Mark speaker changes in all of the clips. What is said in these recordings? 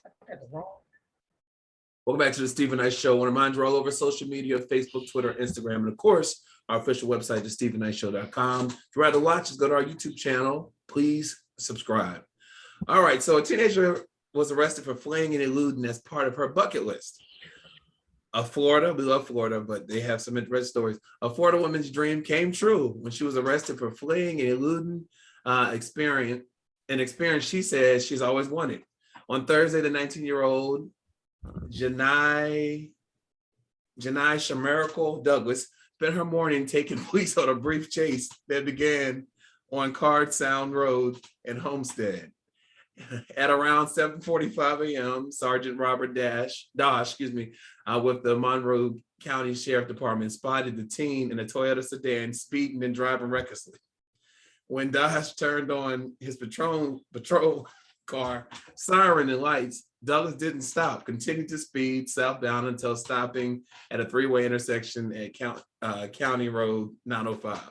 Speaker 1: That's wrong.
Speaker 2: Welcome back to the Stephen Knight Show. I want to remind you, we're all over social media, Facebook, Twitter, Instagram, and of course, our official website is StephenKnightShow.com. If you'd rather watch us, go to our YouTube channel. Please subscribe. All right, so a teenager was arrested for fleeing and eluding as part of her bucket list. Florida, we love Florida, but they have some interesting stories. A Florida woman's dream came true when she was arrested for fleeing and eluding experience, she says she's always wanted. On Thursday, the 19-year-old Janai Shamarical Douglas spent her morning taking police on a brief chase that began on Card Sound Road in Homestead. At around 7:45 a.m., Sergeant Robert Dosh, with the Monroe County Sheriff Department, spotted the teen in a Toyota sedan speeding and driving recklessly. When Dosh turned on his patrol car siren and lights, Douglas didn't stop, continued to speed southbound until stopping at a three-way intersection at County Road 905.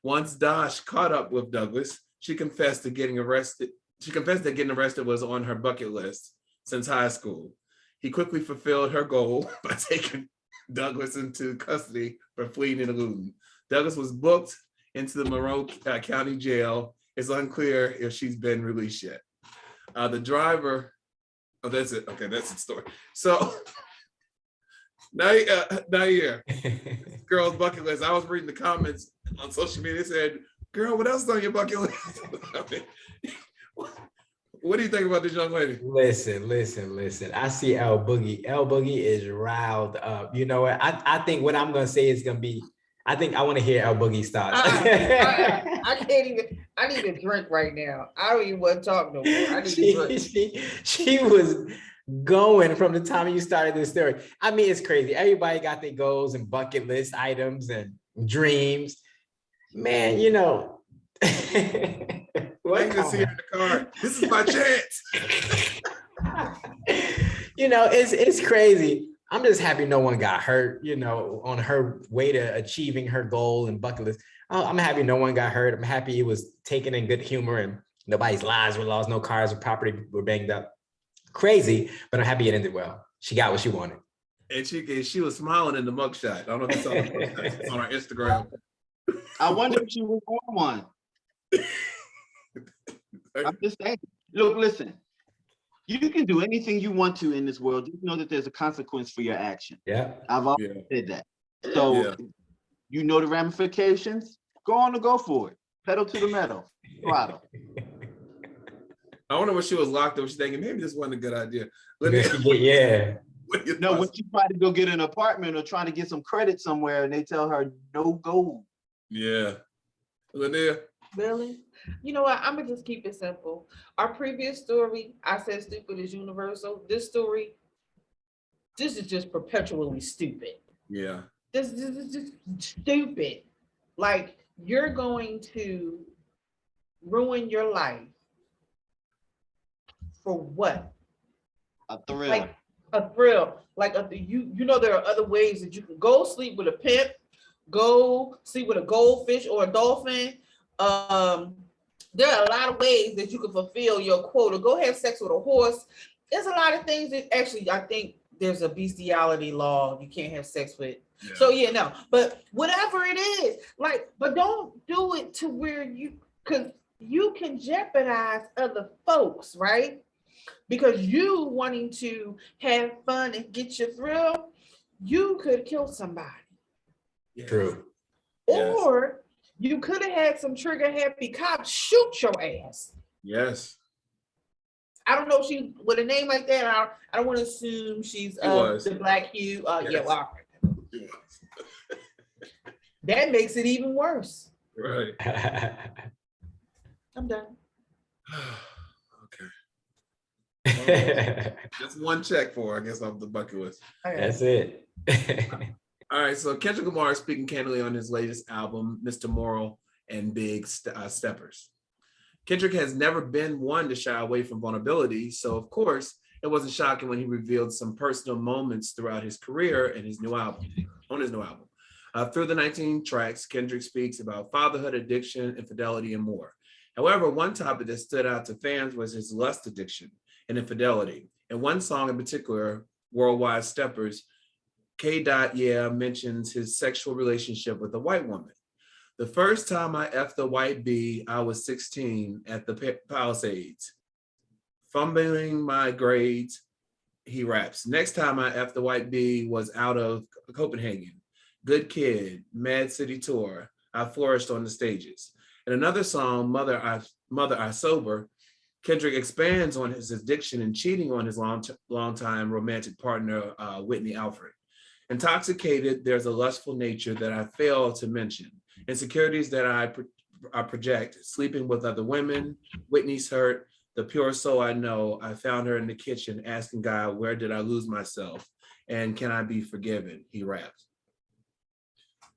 Speaker 2: Once Dosh caught up with Douglas, she confessed that getting arrested was on her bucket list since high school. He quickly fulfilled her goal by taking Douglas into custody for fleeing and eluding. Douglas was booked into the Monroe County Jail. It's unclear if she's been released yet. The driver, that's it. Okay, that's the story. So, Nayyir, girl's bucket list. I was reading the comments on social media. They said, "Girl, what else is on your bucket list?" I mean, what do you think about this young lady?
Speaker 3: Listen. I see L Boogie. L Boogie is riled up. You know what? I think what I'm gonna say is gonna be. I think I want to hear L Boogie's thoughts.
Speaker 1: I can't even. I need a drink right now. I don't even want to talk no more. I need a drink.
Speaker 3: She was going from the time you started this story. I mean, it's crazy. Everybody got their goals and bucket list items and dreams. Man, you know.
Speaker 2: I can see her in the car. This is my chance.
Speaker 3: You know, it's crazy. I'm just happy no one got hurt, you know, on her way to achieving her goal and bucket list. I'm happy no one got hurt. I'm happy it was taken in good humor and nobody's lives were lost, no cars or property were banged up. Crazy, but I'm happy it ended well. She got what she wanted.
Speaker 2: And she was smiling in the mugshot. I don't know if you saw it on our Instagram.
Speaker 4: I wonder if she was on one. I'm just saying. Look, listen. You can do anything you want to in this world. Just know that there's a consequence for your action.
Speaker 3: Yeah.
Speaker 4: I've always said that. So you know the ramifications. Go on and go for it. Pedal to the metal. Throttle.
Speaker 2: I wonder what she was locked up. She's thinking maybe this wasn't a good idea.
Speaker 3: Yeah.
Speaker 4: No, when she tried to go get an apartment or trying to get some credit somewhere, and they tell her no go.
Speaker 2: Yeah. Lynia.
Speaker 1: Really? You know what? I'm gonna just keep it simple. Our previous story, I said stupid is universal. This story, this is just perpetually stupid.
Speaker 2: Yeah.
Speaker 1: This is just stupid. Like, you're going to ruin your life for what?
Speaker 4: A thrill.
Speaker 1: Like a thrill. Like you know there are other ways that you can go sleep with a pimp, go sleep with a goldfish or a dolphin. There are a lot of ways that you can fulfill your quota. Go have sex with a horse. There's a lot of things that actually I think there's a bestiality law you can't have sex with. Yeah. So no, but whatever it is, like, but don't do it to where because you can jeopardize other folks, right? Because you wanting to have fun and get your thrill, you could kill somebody.
Speaker 3: True.
Speaker 1: Or you could have had some trigger happy cops shoot your ass.
Speaker 2: Yes.
Speaker 1: I don't know if she with a name like that. I don't want to assume she's the black hue. Well, that makes it even worse.
Speaker 2: Right.
Speaker 1: I'm done.
Speaker 2: Okay. Just one check for, I guess, off the bucket list.
Speaker 1: Okay.
Speaker 3: That's it.
Speaker 2: All right, so Kendrick Lamar is speaking candidly on his latest album, Mr. Moral and Big Steppers. Kendrick has never been one to shy away from vulnerability, so of course, it wasn't shocking when he revealed some personal moments throughout his career and his new album. Through the 19 tracks, Kendrick speaks about fatherhood, addiction, infidelity, and more. However, one topic that stood out to fans was his lust addiction and infidelity. In one song in particular, Worldwide Steppers, K. Yeah mentions his sexual relationship with a white woman. The first time I effed a white bee, I was 16 at the Palisades. Fumbling my grades, he raps. Next time I effed the white bee was out of Copenhagen. Good kid, Mad City Tour. I flourished on the stages. In another song, Mother I Sober, Kendrick expands on his addiction and cheating on his longtime romantic partner, Whitney Alfred. Intoxicated, there's a lustful nature that I fail to mention. Insecurities that I project, sleeping with other women, Whitney's hurt, the pure soul I know. I found her in the kitchen asking God, where did I lose myself? And can I be forgiven? He raps.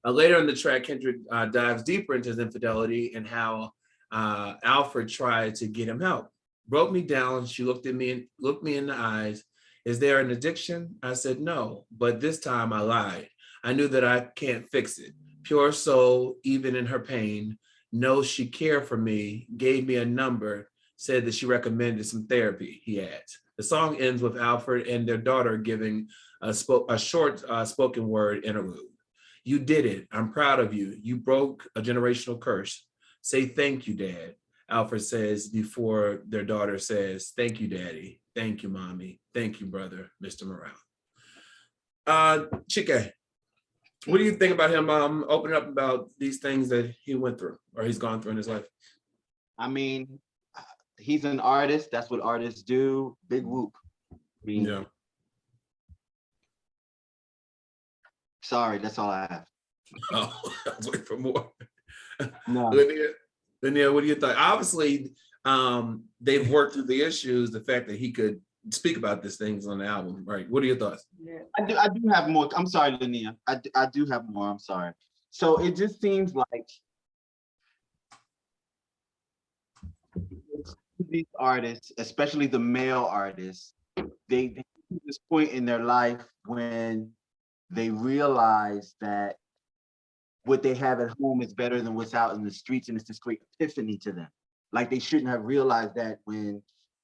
Speaker 2: Later in the track, Kendrick dives deeper into his infidelity and how Alfred tried to get him help. Broke me down. She looked me in the eyes. Is there an addiction? I said no, but this time I lied. I knew that I can't fix it. Pure soul, even in her pain, knows she cared for me, gave me a number, said that she recommended some therapy, he adds. The song ends with Alfred and their daughter giving a short spoken word interlude. You did it. I'm proud of you. You broke a generational curse. Say thank you, Dad. Alfred says before their daughter says, thank you, Daddy. Thank you, Mommy. Thank you, brother, Mr. Morale. Chike, what do you think about him opening up about these things that he went through or he's gone through in his life?
Speaker 4: I mean, he's an artist. That's what artists do. Big whoop. I mean,
Speaker 2: Yeah.
Speaker 4: Sorry, that's all I have.
Speaker 2: Oh, I was waiting for more.
Speaker 4: No.
Speaker 2: Lynia, what do you think? Obviously, they've worked through the issues, the fact that he could speak about these things on the album, right? What are your thoughts?
Speaker 1: Yeah.
Speaker 4: I do have more. I'm sorry, Lynia. I do have more. I'm sorry. So it just seems like these artists, especially the male artists, they get to this point in their life when they realize that what they have at home is better than what's out in the streets, and it's this great epiphany to them. Like they shouldn't have realized that when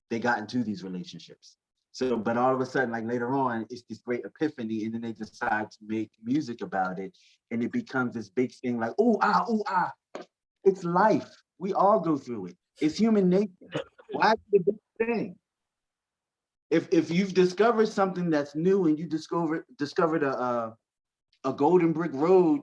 Speaker 4: they got into these relationships. So, but all of a sudden, like later on, it's this great epiphany, and then they decide to make music about it, and it becomes this big thing like, ooh, ah. It's life. We all go through it. It's human nature. Why is it a big thing? If you've discovered something that's new and you discovered a golden brick road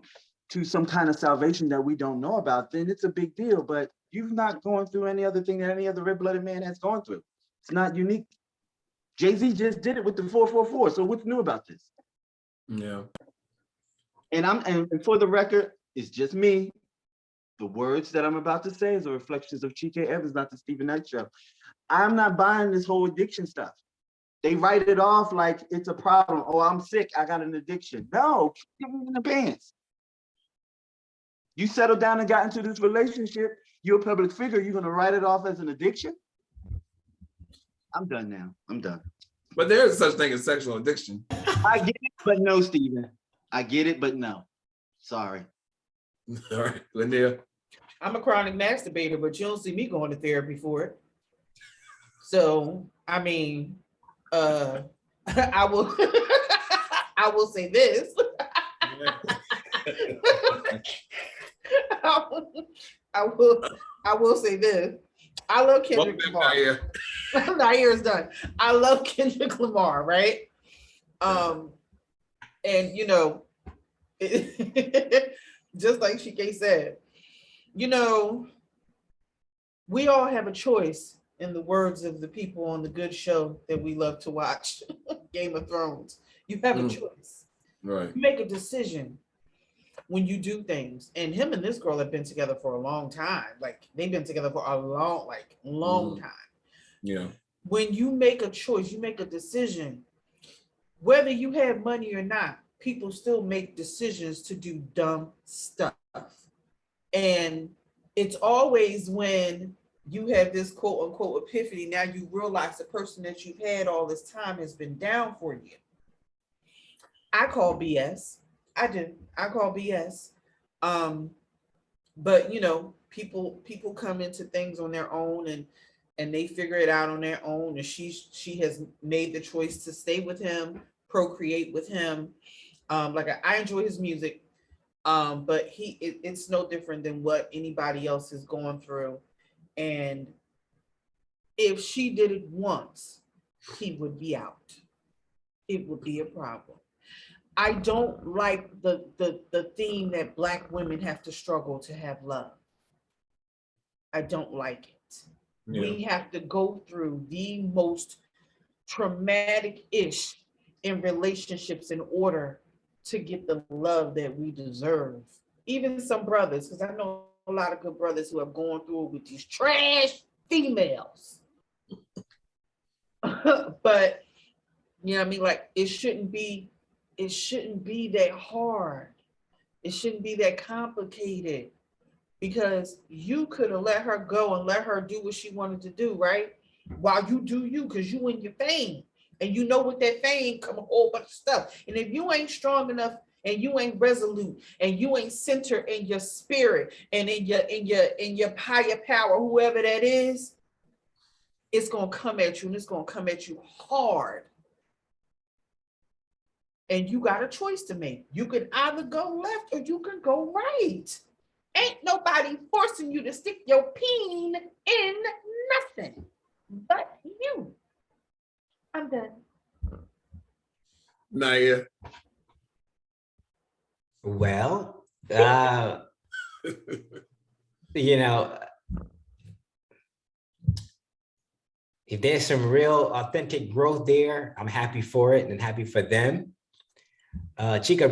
Speaker 4: to some kind of salvation that we don't know about, then it's a big deal. But you've not gone through any other thing that any other red-blooded man has gone through. It's not unique. Jay-Z just did it with the 444. So what's new about this?
Speaker 2: Yeah.
Speaker 4: And for the record, it's just me. The words that I'm about to say is a reflection of Chike Evans, not the Stephen Knight show. I'm not buying this whole addiction stuff. They write it off like it's a problem. Oh, I'm sick. I got an addiction. No, keep it in the pants. You settled down and got into this relationship. You're a public figure. You're going to write it off as an addiction? I'm done now. I'm done.
Speaker 2: But there is such thing as sexual addiction.
Speaker 4: I get it, but no, Stephen. I get it, but no. Sorry.
Speaker 2: All right, Lynia.
Speaker 1: I'm a chronic masturbator, but you don't see me going to therapy for it. So, I mean, I will I will say this. I will say this. I love Kendrick Lamar. Nayyir is done. I love Kendrick Lamar, right? And you know, just like Chike said, you know, we all have a choice, in the words of the people on the good show that we love to watch, Game of Thrones. You have a choice.
Speaker 2: Right.
Speaker 1: You make a decision when you do things. And him and this girl have been together for a long time. Like they've been together for a long time.
Speaker 2: Yeah.
Speaker 1: When you make a choice, you make a decision, whether you have money or not, people still make decisions to do dumb stuff. And it's always when you have this quote unquote epiphany, now you realize the person that you've had all this time has been down for you. I call BS. I do. I call BS. But you know, people come into things on their own, and and they figure it out on their own. And she has made the choice to stay with him, procreate with him. Like I enjoy his music, but it's no different than what anybody else is going through. And if she did it once, he would be out. It would be a problem. I don't like the theme that Black women have to struggle to have love. I don't like it.
Speaker 2: Yeah.
Speaker 1: We have to go through the most traumatic-ish in relationships in order to get the love that we deserve. Even some brothers, because I know a lot of good brothers who have gone through it with these trash females. But you know what I mean? Like it shouldn't be that hard. It shouldn't be that complicated, because you could have let her go and let her do what she wanted to do, right? While you do you, because you in your fame. And you know with that fame come a whole bunch of stuff. And if you ain't strong enough and you ain't resolute and you ain't centered in your spirit and in your higher power, whoever that is, it's gonna come at you, and it's gonna come at you hard. And you got a choice to make. You can either go left or you can go right. Ain't nobody forcing you to stick your peen in nothing but you. I'm done.
Speaker 2: Nayyir.
Speaker 3: Well, you know, if there's some real authentic growth there, I'm happy for it and happy for them. Chike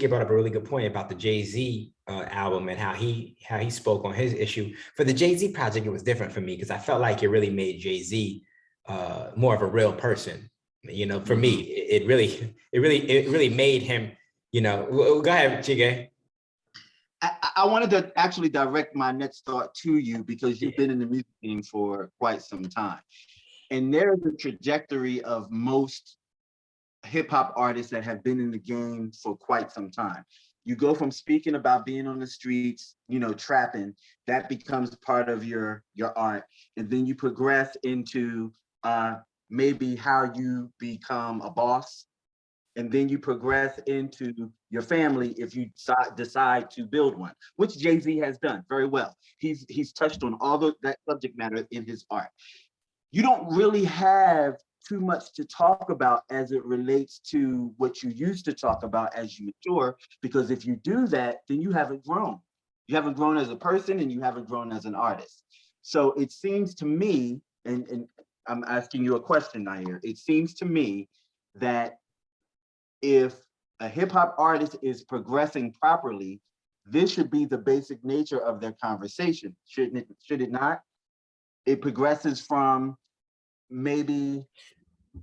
Speaker 3: brought up a really good point about the Jay-Z album and how he spoke on his issue. For the Jay-Z project, it was different for me because I felt like it really made Jay-Z more of a real person. You know, for me, it really made him. You know, go ahead, Chike.
Speaker 4: I wanted to actually direct my next thought to you because you've been in the music game for quite some time. And there's a trajectory of most hip hop artists that have been in the game for quite some time. You go from speaking about being on the streets, you know, trapping, that becomes part of your art. And then you progress into maybe how you become a boss. And then you progress into your family if you decide to build one, which Jay-Z has done very well. He's touched on all that subject matter in his art. You don't really have too much to talk about as it relates to what you used to talk about as you mature, because if you do that, then you haven't grown. You haven't grown as a person and you haven't grown as an artist. So it seems to me, and I'm asking you a question, Nayyir, it seems to me that if a hip hop artist is progressing properly, this should be the basic nature of their conversation, shouldn't it? Should it not? It progresses from maybe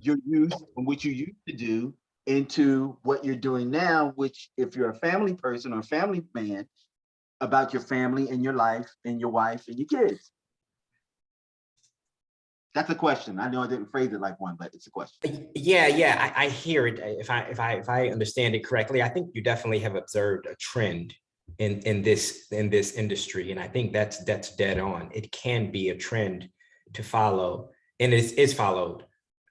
Speaker 4: your youth and what you used to do into what you're doing now, which if you're a family person or a family man, about your family and your life and your wife and your kids. That's a question. I know I didn't phrase it like one, but it's a question.
Speaker 3: Yeah, I hear it. If I understand it correctly, I think you definitely have observed a trend in this industry, and I think that's dead on. It can be a trend to follow, and it is followed.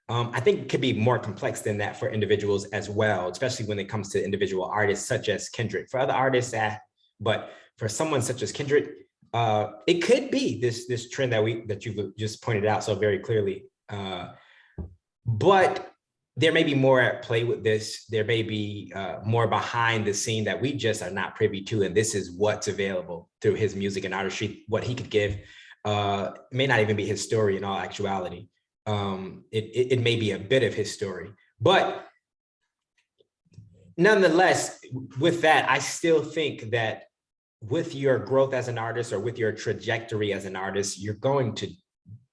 Speaker 3: I think it could be more complex than that for individuals as well, especially when it comes to individual artists such as Kendrick. For other artists, but for someone such as Kendrick, it could be this trend that you've just pointed out so very clearly. But there may be more at play with this. There may be more behind the scene that we just are not privy to, and this is what's available through his music and artistry, what he could give. It may not even be his story in all actuality. It may be a bit of his story, but nonetheless, with that, I still think that with your growth as an artist or with your trajectory as an artist, you're going to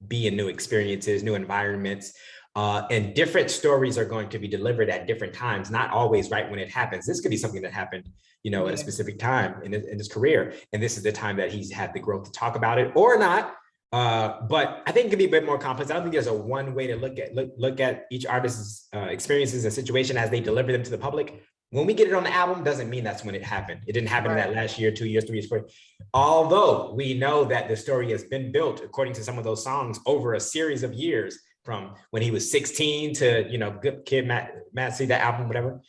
Speaker 3: be in new experiences, new environments, and different stories are going to be delivered at different times, not always right when it happens. This could be something that happened, you know, at a specific time in his career, and this is the time that he's had the growth to talk about it or not. But I think it could be a bit more complex. I don't think there's a one way to look at each artist's experiences and situation as they deliver them to the public. when we get it on the album, doesn't mean that's when it happened. It didn't happen in
Speaker 1: Right.
Speaker 3: that last year, 2 years, 3 years, 4 years. Although we know that the story has been built, according to some of those songs, over a series of years, from when he was 16 to, you know, Good Kid, Matt, see that album, whatever.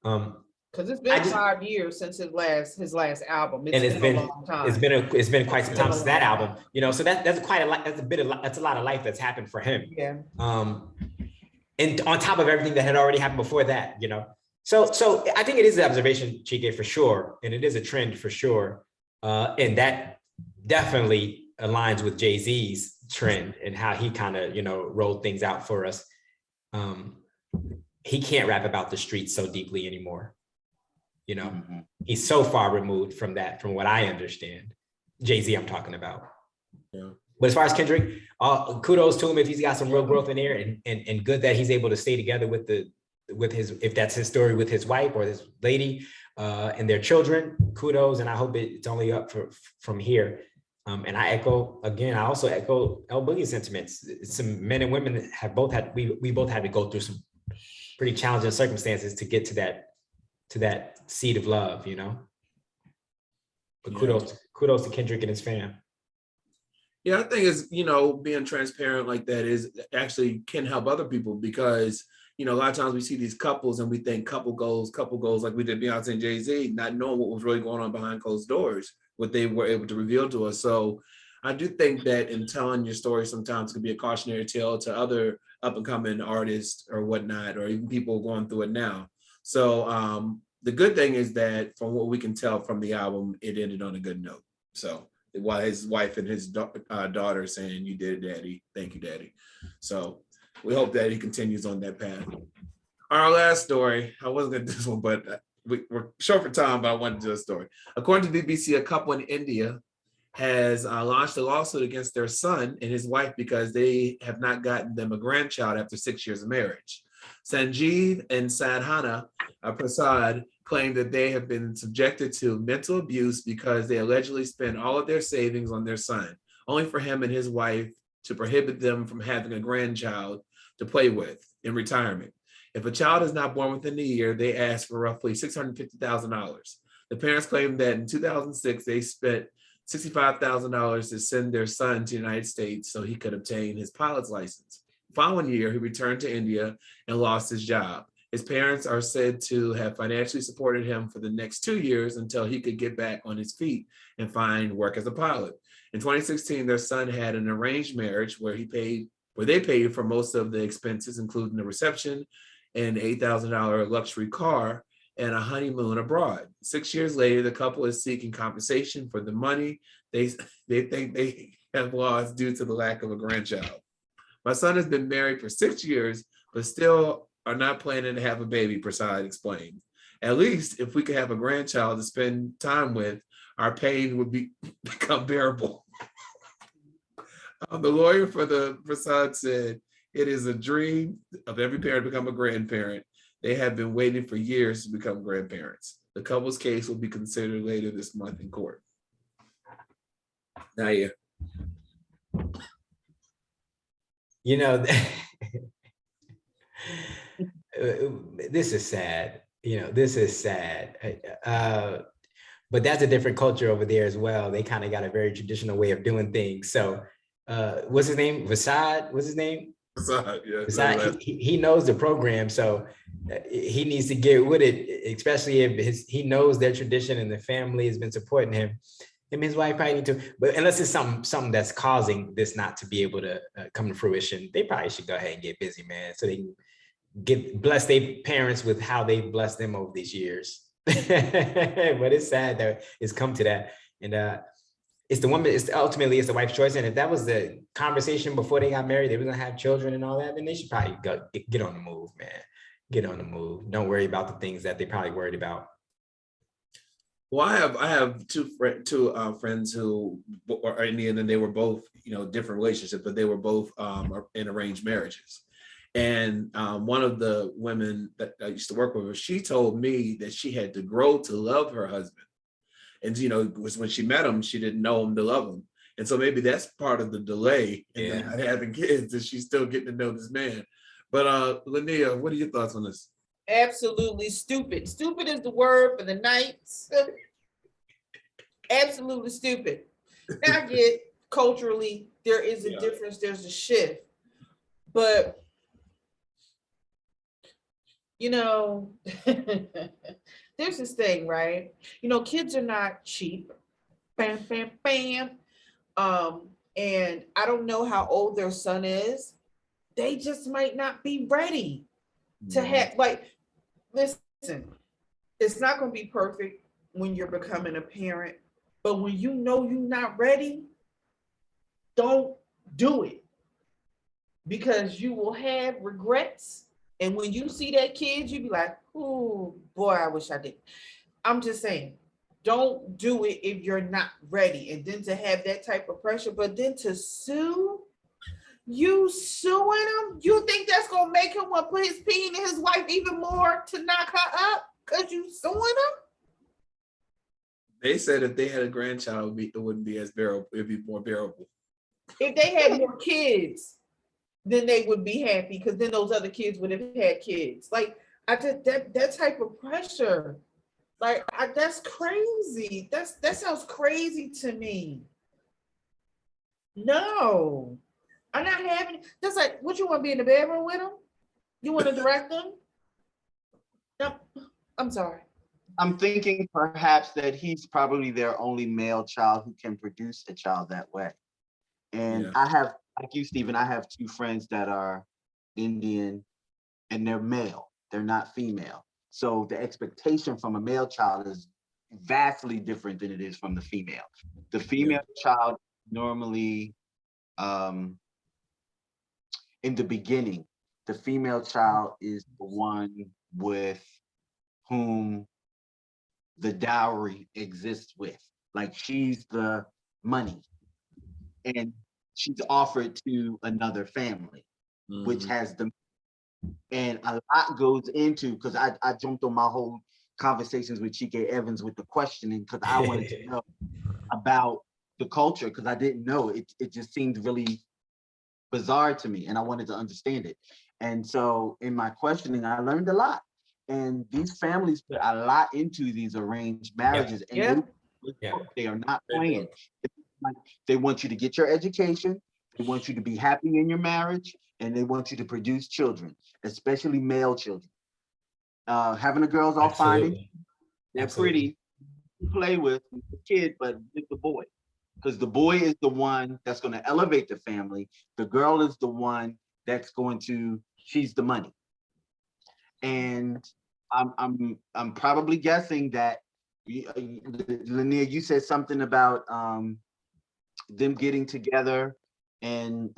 Speaker 1: Because it's been 5 years since his last album.
Speaker 3: And it's been
Speaker 1: a long time.
Speaker 3: it's been quite some time since that
Speaker 1: long
Speaker 3: album, you know. So that's quite a lot. That's a lot of life that's happened for him.
Speaker 1: Yeah.
Speaker 3: And on top of everything that had already happened before that, you know. So I think it is an observation, Chike, for sure, and it is a trend for sure, and that definitely aligns with Jay-Z's trend and how he kind of, you know, rolled things out for us. He can't rap about the streets so deeply anymore. You know, he's so far removed from that, from what I understand. Jay-Z, I'm talking about.
Speaker 2: Yeah.
Speaker 3: But as far as Kendrick, kudos to him if he's got some real growth in there, and good that he's able to stay together with his, if that's his story, with his wife or his lady and their children. Kudos, and I hope it's only up from here. And I also echo L Boogie's sentiments. Some men and women have both had, we both had to go through some pretty challenging circumstances to get to that seed of love, you know. But kudos to Kendrick and his fam.
Speaker 2: Yeah, I think it's, you know, being transparent like that is actually can help other people, because, you know, a lot of times we see these couples and we think couple goals like we did Beyonce and Jay-Z, not knowing what was really going on behind closed doors, what they were able to reveal to us. So I do think that in telling your story sometimes can be a cautionary tale to other up and coming artists or whatnot, or even people going through it now. So the good thing is that from what we can tell from the album, it ended on a good note. So while his wife and his daughter saying, "You did it, Daddy. Thank you, Daddy." So we hope that he continues on that path. Our last story, I wasn't going to do this one, but we're short for time, but I wanted to do a story. According to BBC, a couple in India has launched a lawsuit against their son and his wife because they have not gotten them a grandchild after 6 years of marriage. Sanjeev and Sadhana Prasad claim that they have been subjected to mental abuse because they allegedly spent all of their savings on their son, only for him and his wife to prohibit them from having a grandchild to play with in retirement. If a child is not born within a year, they ask for roughly $650,000. The parents claim that in 2006, they spent $65,000 to send their son to the United States so he could obtain his pilot's license. The following year, he returned to India and lost his job. His parents are said to have financially supported him for the next 2 years until he could get back on his feet and find work as a pilot. In 2016, their son had an arranged marriage where they paid for most of the expenses, including the reception, an $8,000 luxury car, and a honeymoon abroad. 6 years later, the couple is seeking compensation for the money they think they have lost due to the lack of a grandchild. My son has been married for 6 years, but still are not planning to have a baby, Prasad explained. At least if we could have a grandchild to spend time with, our pain would become bearable. The lawyer for the Prasad said, "It is a dream of every parent to become a grandparent. They have been waiting for years to become grandparents. The couple's case will be considered later this month in court." Nayyir.
Speaker 3: You know, this is sad. You know, this is sad. But that's a different culture over there as well. They kind of got a very traditional way of doing things. So what's his name? Vasad? What's his name?
Speaker 2: Vasad, yeah.
Speaker 3: Vasad, he knows the program. So he needs to get with it, especially if he knows their tradition and the family has been supporting him. Him and his wife probably need to, but unless it's something that's causing this not to be able to come to fruition, they probably should go ahead and get busy, man, so they can bless their parents with how they blessed them over these years. But it's sad that it's come to that, and it's the woman. Ultimately it's the wife's choice. And if that was the conversation before they got married, they were gonna have children and all that, then they should probably get on the move, man. Get on the move. Don't worry about the things that they probably worried about.
Speaker 2: Well, I have two friends who are Indian, and they were both, you know, different relationships, but they were both in arranged marriages. And one of the women that I used to work with, she told me that she had to grow to love her husband. And, you know, it was when she met him, she didn't know him to love him. And so maybe that's part of the delay in not having kids, is she's still getting to know this man. But Lynia, what are your thoughts on this?
Speaker 1: Absolutely stupid. Stupid is the word for the night. Absolutely stupid. Now I get culturally there is a difference, there's a shift. But you know, there's this thing, right? You know, kids are not cheap. Bam, bam, bam. And I don't know how old their son is. They just might not be ready to have, like, listen, it's not going to be perfect when you're becoming a parent, but when you know you're not ready, don't do it, because you will have regrets. And when you see that kid, you be like, oh boy, I wish I did. I'm just saying, don't do it if you're not ready. And then to have that type of pressure, but then to sue, you suing him, you think that's gonna make him want to put his pee in his wife even more to knock her up because you suing him?
Speaker 2: They said if they had a grandchild, it wouldn't be as bearable. It'd be more bearable.
Speaker 1: If they had more kids, then they would be happy, because then those other kids would have had kids. Like, I just that type of pressure, like, that's crazy. That sounds crazy to me. No, I'm not having. That's like, what, you want to be in the bedroom with them? You want to direct them? No, I'm sorry.
Speaker 4: I'm thinking perhaps that he's probably their only male child who can produce a child that way. And I have, like you, Stephen, I have two friends that are Indian and they're male. They're not female. So the expectation from a male child is vastly different than it is from the female. The female child normally, in the beginning, the female child is the one with whom the dowry exists with. Like, she's the money. And she's offered to another family, which has the, and a lot goes into, because I jumped on my whole conversations with Chike Evans with the questioning, because I wanted to know about the culture, because I didn't know. It just seemed really bizarre to me, and I wanted to understand it. And so in my questioning, I learned a lot. And these families put a lot into these arranged marriages, and they are not playing. They want you to get your education, they want you to be happy in your marriage, and they want you to produce children, especially male children. Having the girls all fine, they're pretty to play with the kid, but with the boy. Because the boy is the one that's going to elevate the family. The girl is the one that's going to, she's the money. And I'm probably guessing that, Lynia, you said something about them getting together and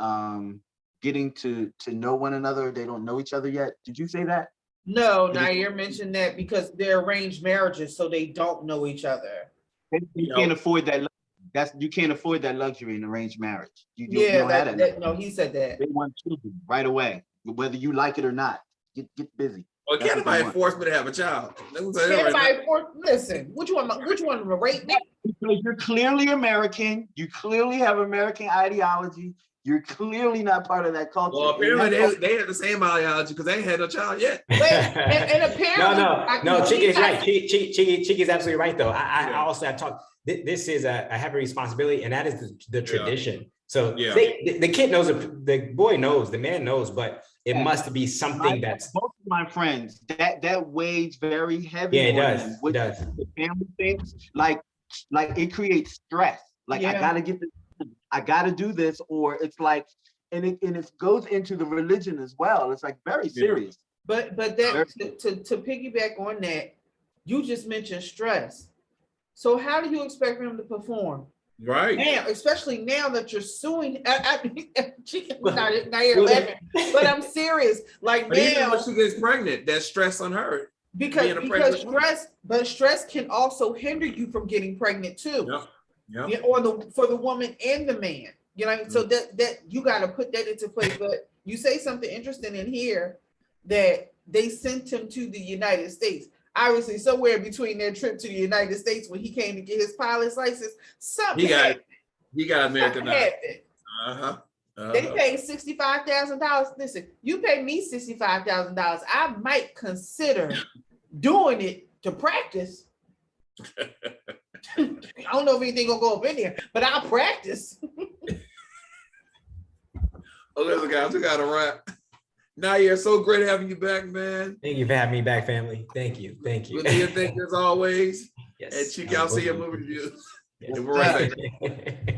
Speaker 4: getting to know one another. They don't know each other yet. Did you say that?
Speaker 1: No, Nayyir mentioned that because they're arranged marriages, so they don't know each other.
Speaker 4: You can't afford that. You can't afford that luxury in arranged marriage. You don't have that.
Speaker 1: No, he said that.
Speaker 4: They want children right away, whether you like it or not. Get busy.
Speaker 2: Well, can't nobody force me to have a child.
Speaker 1: Listen, which one to rate me?
Speaker 4: Because you're clearly American. You clearly have American ideology. You're clearly not part of that culture.
Speaker 2: Well, apparently they have the same ideology because they ain't had no child yet.
Speaker 1: and apparently,
Speaker 3: no, Chike is right. Chike is absolutely right, though. I also have talked. This is a heavy responsibility, and that is the tradition. So the kid knows, the boy knows, the man knows, but it must be something that's.
Speaker 4: Both of my friends, that weighs very heavy.
Speaker 3: Yeah, it does. It does.
Speaker 4: The family things, like it creates stress. Like, I gotta get this, I gotta do this, or it's like, and it goes into the religion as well. It's like very serious.
Speaker 1: But that to piggyback on that, you just mentioned stress. So how do you expect them to perform?
Speaker 2: Right
Speaker 1: now, especially now that you're suing. Nayyir, but I'm serious. Like,
Speaker 2: but even when she gets pregnant, that's stress on her.
Speaker 1: Because stress can also hinder you from getting pregnant too. Yeah. Or for the woman and the man. You know, so that you got to put that into place. But you say something interesting in here, that they sent him to the United States. Obviously, somewhere between their trip to the United States when he came to get his pilot's license, something
Speaker 2: he got American.
Speaker 1: They paid $65,000. Listen, you pay me $65,000. I might consider doing it to practice. I don't know if anything gonna go up in there, but I'll practice.
Speaker 2: Oh, listen, guys, we got to wrap. Nayyir, so great having you back, man.
Speaker 3: Thank you for having me back, family. Thank you. Thank you.
Speaker 2: Good to hear things as always.
Speaker 3: Yes,
Speaker 2: And Chike, I'll see your movie reviews.
Speaker 3: Yes.
Speaker 2: And we're right back.